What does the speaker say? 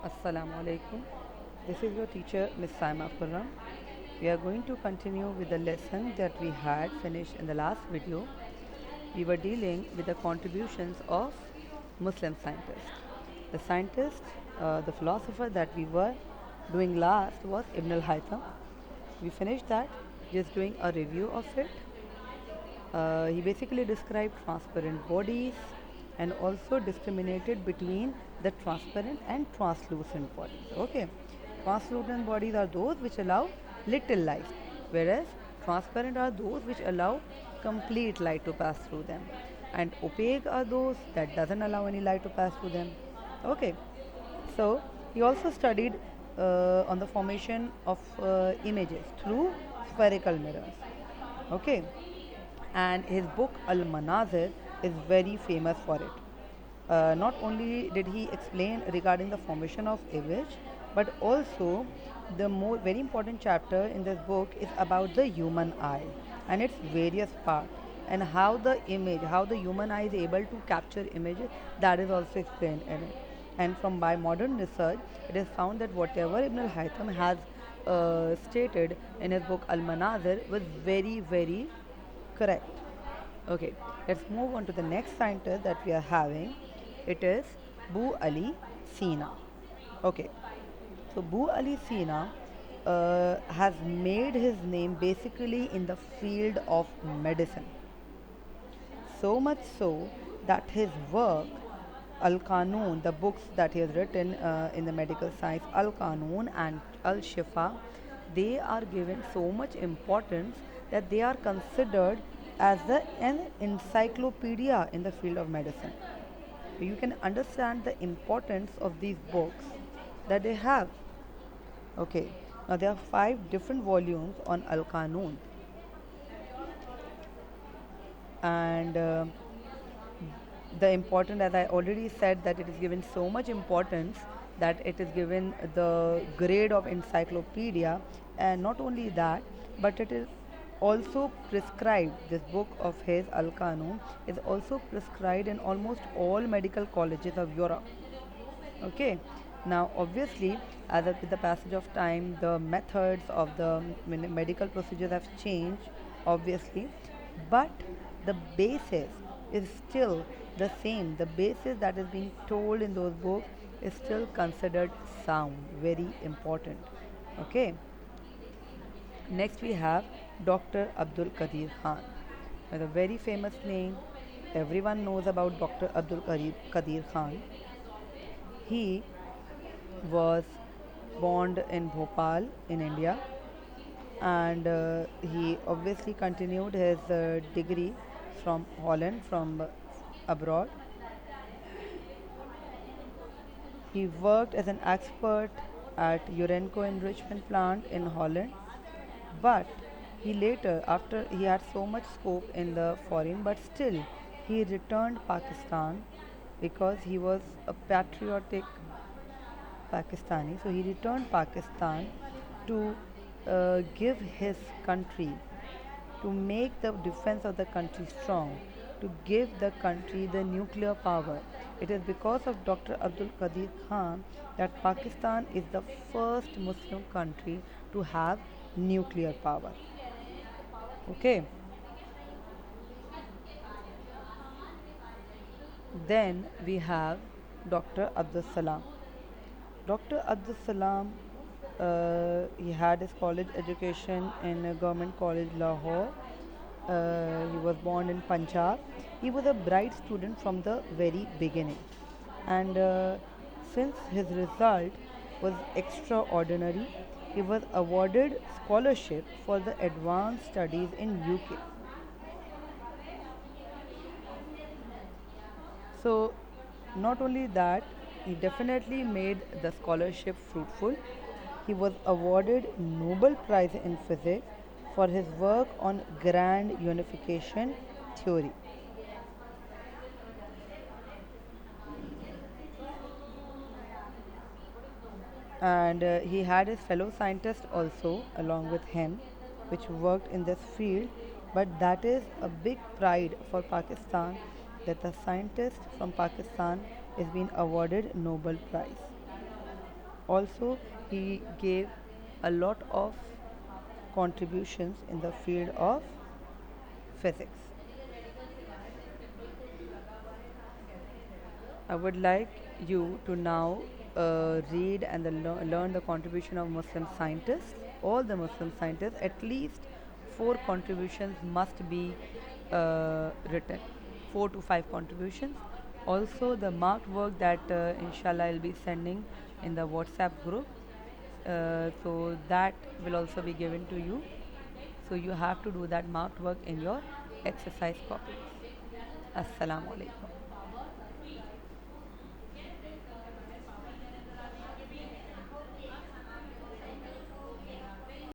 Assalamu alaikum. This is your teacher Miss Saima Khurram. We are going to continue with the lesson that we had finished in the last video. We were dealing with the contributions of Muslim scientists. The philosopher that we were doing last was Ibn al-Haytham. We finished that, just doing a review of it. He basically described transparent bodies and also discriminated between the transparent and translucent bodies. Okay, translucent bodies are those which allow little light, whereas transparent are those which allow complete light to pass through them, and opaque are those that doesn't allow any light to pass through them. Okay, so he also studied on the formation of images through spherical mirrors. Okay, and his book Al Manazir is very famous for it. Not only did he explain regarding the formation of image, but also the more very important chapter in this book is about the human eye and its various parts and how the human eye is able to capture images. That is also explained in it. And from by modern research, it is found that whatever Ibn al-Haytham has stated in his book Al-Manazir was very correct. Okay, let's move on to the next scientist that we are having. It is Bu Ali Sina. Okay, so Bu Ali Sina has made his name basically in the field of medicine. So much so that his work, Al Qanun, the books that he has written in the medical science, Al Qanun and Al Shifa, they are given so much importance that they are considered as an encyclopedia in the field of medicine. You can understand the importance of these books that they have. Okay, now there are five different volumes on Al Qanun, and the important, as I already said, that it is given so much importance that it is given the grade of encyclopedia, and not only that, but it is also prescribed. This book of his Al Qanun is also prescribed in almost all medical colleges of Europe. Okay, now obviously, with the passage of time, the methods of the medical procedures have changed, obviously, but the basis is still the same. The basis that is being told in those books is still considered sound, very important. Okay, next we have Dr. Abdul Qadir Khan, with a very famous name. Everyone knows about Dr. Qadir Khan. He was born in Bhopal in India, and he obviously continued his degree from Holland, from abroad. He worked as an expert at Urenco enrichment plant in Holland, but he later, after he had so much scope in the foreign, but still he returned Pakistan because he was a patriotic Pakistani. So he returned Pakistan to give his country, to make the defense of the country strong, to give the country the nuclear power. It is because of Dr. Abdul Qadir Khan that Pakistan is the first Muslim country to have nuclear power. Okay, then we have Dr. Abdul Salam. Dr. Abdul Salam, he had his college education in a government college Lahore. He was born in Punjab. He was a bright student from the very beginning, and since his result was extraordinary, he was awarded scholarship for the advanced studies in UK. So, not only that, he definitely made the scholarship fruitful. He was awarded Nobel Prize in Physics for his work on grand unification theory. And he had his fellow scientists also along with him, which worked in this field. But that is a big pride for Pakistan, that the scientist from Pakistan is being awarded Nobel Prize. Also, he gave a lot of contributions in the field of physics. I would like you to now read and learn the contribution of Muslim scientists. All the Muslim scientists, at least four contributions must be written, 4 to 5 contributions. Also, the marked work that inshallah I'll be sending in the WhatsApp group. So that will also be given to you. So you have to do that marked work in your exercise copies. Assalamu alaikum.